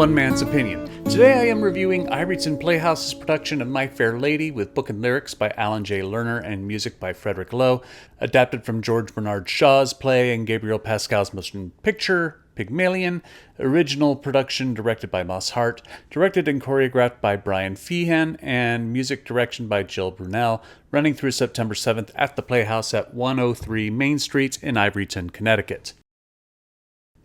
One Man's Opinion. Today I am reviewing Ivoryton Playhouse's production of My Fair Lady with book and lyrics by Alan J. Lerner and music by Frederick Lowe, adapted from George Bernard Shaw's play and Gabriel Pascal's motion picture, Pygmalion, original production directed by Hart, directed and choreographed by Brian Feehan, and music direction by Jill Brunelle, running through September 7th at the Playhouse at 103 Main Street in Ivoryton, Connecticut.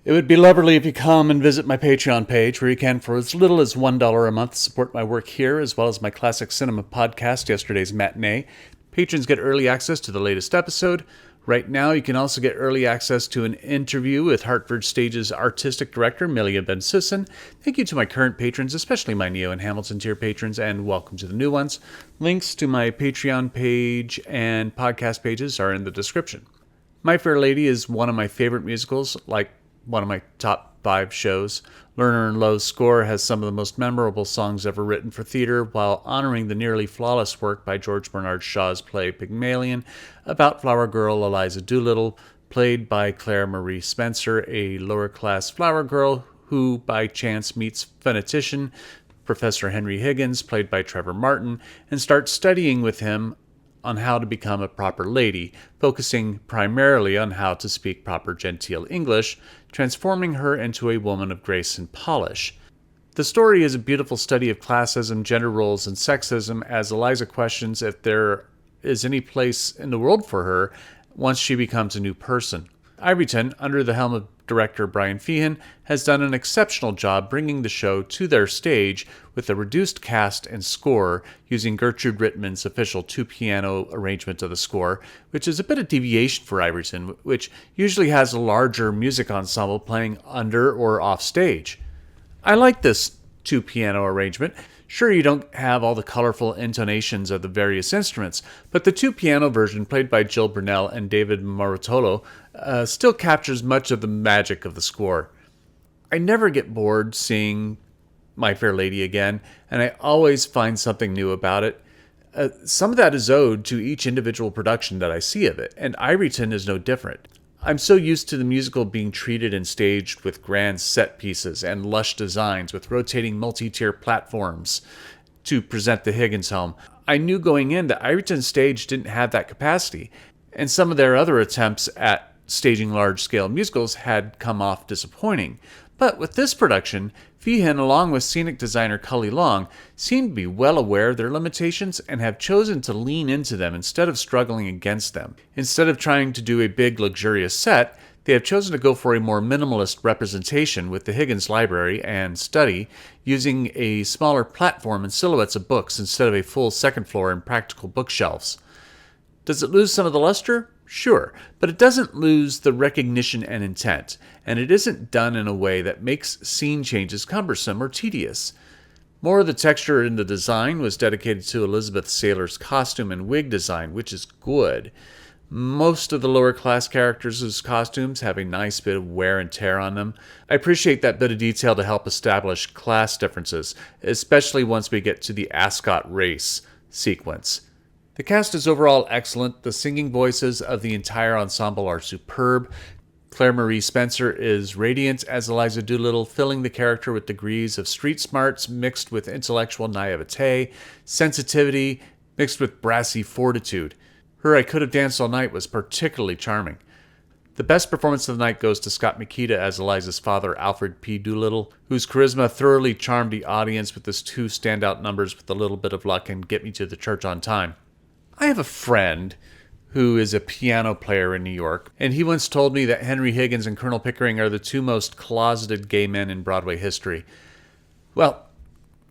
It would be lovely if you come and visit my Patreon page, where you can, for as little as $1 a month, support my work here, as well as my classic cinema podcast, Yesterday's Matinee. Patrons get early access to the latest episode. Right now, you can also get early access to an interview with Hartford Stage's artistic director, Milia Ben-Sisson. Thank you to my current patrons, especially my Neo and Hamilton tier patrons, and welcome to the new ones. Links to my Patreon page and podcast pages are in the description. My Fair Lady is one of my favorite musicals, like one of my top 5 shows. Lerner and Lowe's score has some of the most memorable songs ever written for theater, while honoring the nearly flawless work by George Bernard Shaw's play Pygmalion, about flower girl Eliza Doolittle, played by Claire Marie Spencer, a lower-class flower girl who by chance meets phonetician Professor Henry Higgins, played by Trevor Martin, and starts studying with him on how to become a proper lady, focusing primarily on how to speak proper genteel English, transforming her into a woman of grace and polish. The story is a beautiful study of classism, gender roles, and sexism, as Eliza questions if there is any place in the world for her once she becomes a new person. Ivoryton, under the helm of director Brian Feehan, has done an exceptional job bringing the show to their stage with a reduced cast and score, using Gertrude Rittman's official 2-piano arrangement of the score, which is a bit of deviation for Ivoryton, which usually has a larger music ensemble playing under or off stage. I like this 2-piano arrangement. Sure, you don't have all the colorful intonations of the various instruments, but the 2-piano version, played by Jill Brunelle and David Marotolo, still captures much of the magic of the score. I never get bored seeing My Fair Lady again, and I always find something new about it. Some of that is owed to each individual production that I see of it, and Ivoryton is no different. I'm so used to the musical being treated and staged with grand set pieces and lush designs with rotating multi-tier platforms to present the Higgins home. I knew going in that Ivoryton's stage didn't have that capacity, and some of their other attempts at staging large-scale musicals had come off disappointing. But with this production, Feehan, along with scenic designer Cully, seem to be well aware of their limitations and have chosen to lean into them instead of struggling against them. Instead of trying to do a big, luxurious set, they have chosen to go for a more minimalist representation with the Higgins library and study, using a smaller platform and silhouettes of books instead of a full second floor and practical bookshelves. Does it lose some of the luster? Sure, but it doesn't lose the recognition and intent, and it isn't done in a way that makes scene changes cumbersome or tedious. More of the texture in the design was dedicated to Elizabeth Saylor's costume and wig design, which is good. Most of the lower class characters' costumes have a nice bit of wear and tear on them. I appreciate that bit of detail to help establish class differences, especially once we get to the Ascot race sequence. The cast is overall excellent. The singing voices of the entire ensemble are superb. Claire Marie Spencer is radiant as Eliza Doolittle, filling the character with degrees of street smarts mixed with intellectual naivete, sensitivity mixed with brassy fortitude. Her I Could Have Danced All Night was particularly charming. The best performance of the night goes to Scott Mikita as Eliza's father, Alfred P. Doolittle, whose charisma thoroughly charmed the audience with his 2 standout numbers, With a Little Bit of Luck and Get Me to the Church on Time. I have a friend who is a piano player in New York, and he once told me that Henry Higgins and Colonel Pickering are the 2 most closeted gay men in Broadway history. Well,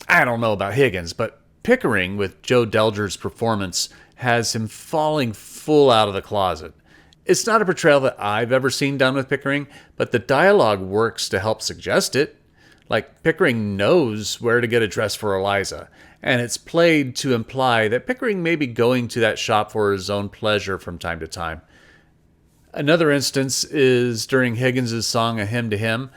I don't know about Higgins, but Pickering, with Joe Dellger's performance, has him falling full out of the closet. It's not a portrayal that I've ever seen done with Pickering, but the dialogue works to help suggest it. Like, Pickering knows where to get a dress for Eliza, and it's played to imply that Pickering may be going to that shop for his own pleasure from time to time. Another instance is during Higgins' song A Hymn to Him,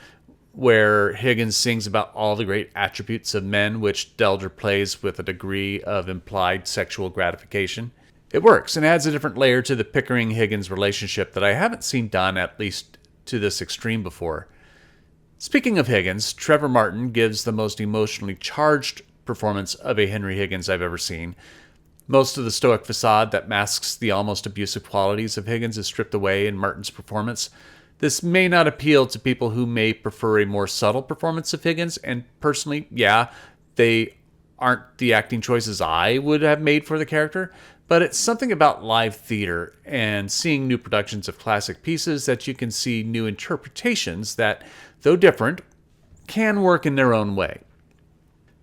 where Higgins sings about all the great attributes of men, which Dellger plays with a degree of implied sexual gratification. It works and adds a different layer to the Pickering-Higgins relationship that I haven't seen done, at least to this extreme, before. Speaking of Higgins, Trevor Martin gives the most emotionally charged performance of a Henry Higgins I've ever seen. Most of the stoic facade that masks the almost abusive qualities of Higgins is stripped away in Martin's performance. This may not appeal to people who may prefer a more subtle performance of Higgins, and personally, yeah, they aren't the acting choices I would have made for the character, but it's something about live theater and seeing new productions of classic pieces that you can see new interpretations that, though different, can work in their own way.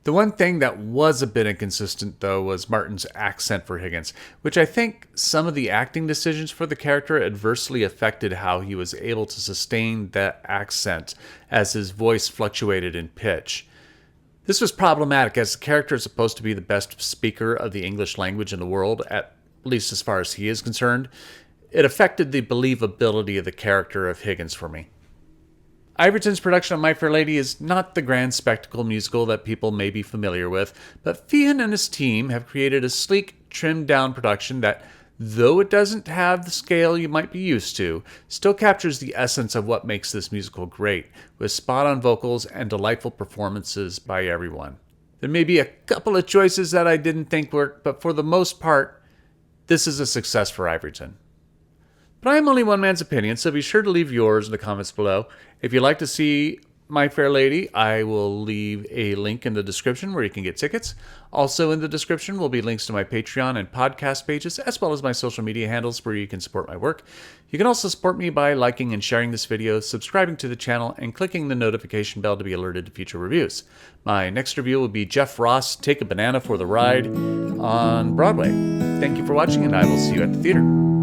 The one thing that was a bit inconsistent, though, was Martin's accent for Higgins, which I think some of the acting decisions for the character adversely affected how he was able to sustain that accent as his voice fluctuated in pitch. This was problematic as the character is supposed to be the best speaker of the English language in the world, at least as far as he is concerned. It affected the believability of the character of Higgins for me. Ivoryton's production of My Fair Lady is not the grand spectacle musical that people may be familiar with, but Feehan and his team have created a sleek, trimmed-down production that, though it doesn't have the scale you might be used to, still captures the essence of what makes this musical great, with spot-on vocals and delightful performances by everyone. There may be a couple of choices that I didn't think worked, but for the most part, this is a success for Ivoryton. But I am only one man's opinion, so be sure to leave yours in the comments below. If you'd like to see My Fair Lady, I will leave a link in the description where you can get tickets. Also in the description will be links to my Patreon and podcast pages, as well as my social media handles where you can support my work. You can also support me by liking and sharing this video, subscribing to the channel, and clicking the notification bell to be alerted to future reviews. My next review will be Jeff Ross, Take a Banana for the Ride on Broadway. Thank you for watching, and I will see you at the theater.